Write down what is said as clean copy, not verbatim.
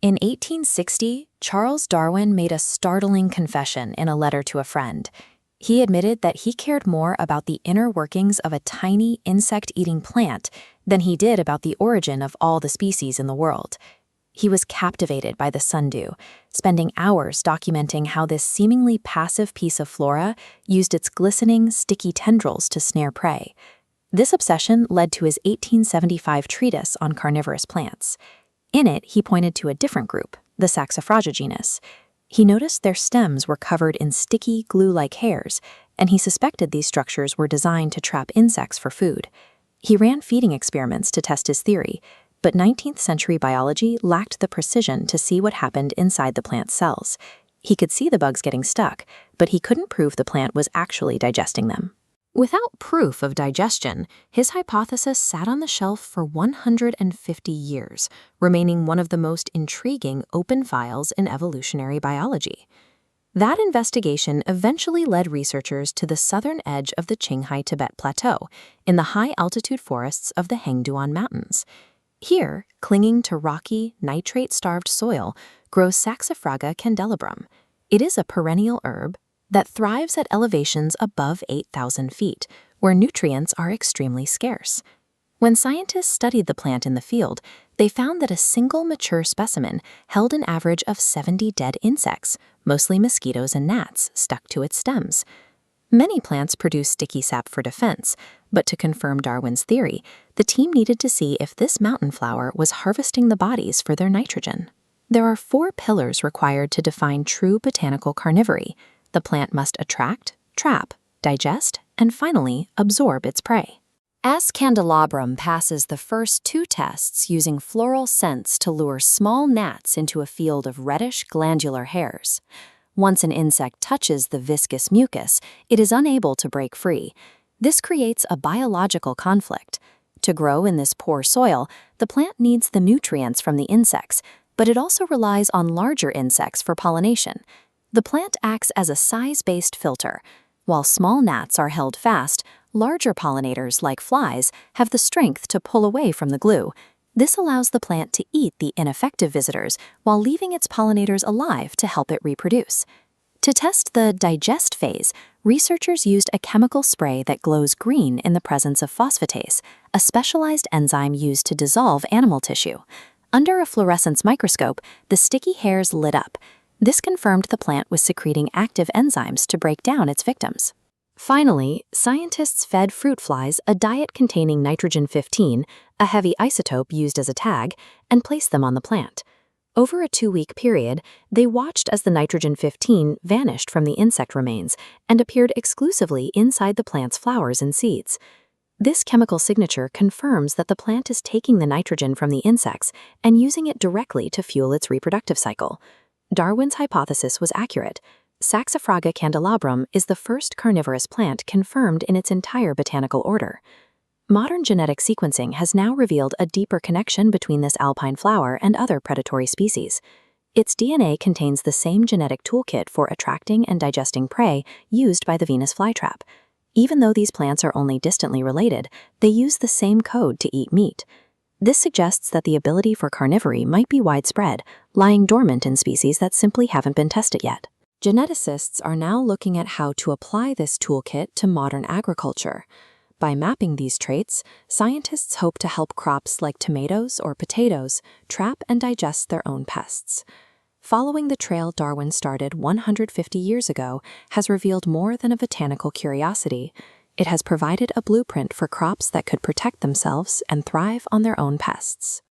In 1860, Charles Darwin made a startling confession in a letter to a friend. He admitted that he cared more about the inner workings of a tiny insect-eating plant than he did about the origin of all the species in the world. He was captivated by the sundew, spending hours documenting how this seemingly passive piece of flora used its glistening, sticky tendrils to snare prey. This obsession led to his 1875 treatise on carnivorous plants. In it, he pointed to a different group, the Saxifraga genus. He noticed their stems were covered in sticky, glue-like hairs, and he suspected these structures were designed to trap insects for food. He ran feeding experiments to test his theory, but 19th-century biology lacked the precision to see what happened inside the plant's cells. He could see the bugs getting stuck, but he couldn't prove the plant was actually digesting them. Without proof of digestion, his hypothesis sat on the shelf for 150 years, remaining one of the most intriguing open files in evolutionary biology. That investigation eventually led researchers to the southern edge of the Qinghai-Tibet Plateau, in the high-altitude forests of the Hengduan Mountains. Here, clinging to rocky, nitrate-starved soil, grows Saxifraga candelabrum. It is a perennial herb that thrives at elevations above 8,000 feet, where nutrients are extremely scarce. When scientists studied the plant in the field, they found that a single mature specimen held an average of 70 dead insects, mostly mosquitoes and gnats, stuck to its stems. Many plants produce sticky sap for defense, but to confirm Darwin's theory, the team needed to see if this mountain flower was harvesting the bodies for their nitrogen. There are 4 pillars required to define true botanical carnivory. The plant must attract, trap, digest, and finally absorb its prey. As candelabrum passes the first 2 tests using floral scents to lure small gnats into a field of reddish glandular hairs. Once an insect touches the viscous mucus, it is unable to break free. This creates a biological conflict. To grow in this poor soil, the plant needs the nutrients from the insects, but it also relies on larger insects for pollination. The plant acts as a size-based filter. While small gnats are held fast, larger pollinators, like flies, have the strength to pull away from the glue. This allows the plant to eat the ineffective visitors while leaving its pollinators alive to help it reproduce. To test the digest phase, researchers used a chemical spray that glows green in the presence of phosphatase, a specialized enzyme used to dissolve animal tissue. Under a fluorescence microscope, the sticky hairs lit up. This confirmed the plant was secreting active enzymes to break down its victims. Finally, scientists fed fruit flies a diet containing nitrogen-15, a heavy isotope used as a tag, and placed them on the plant. Over a 2-week period, they watched as the nitrogen-15 vanished from the insect remains and appeared exclusively inside the plant's flowers and seeds. This chemical signature confirms that the plant is taking the nitrogen from the insects and using it directly to fuel its reproductive cycle. Darwin's hypothesis was accurate. Saxifraga candelabrum is the first carnivorous plant confirmed in its entire botanical order. Modern genetic sequencing has now revealed a deeper connection between this alpine flower and other predatory species. Its DNA contains the same genetic toolkit for attracting and digesting prey used by the Venus Flytrap. Even though these plants are only distantly related, they use the same code to eat meat. This suggests that the ability for carnivory might be widespread, lying dormant in species that simply haven't been tested yet. Geneticists are now looking at how to apply this toolkit to modern agriculture. By mapping these traits, scientists hope to help crops like tomatoes or potatoes trap and digest their own pests. Following the trail Darwin started 150 years ago has revealed more than a botanical curiosity. It has provided a blueprint for crops that could protect themselves and thrive on their own pests.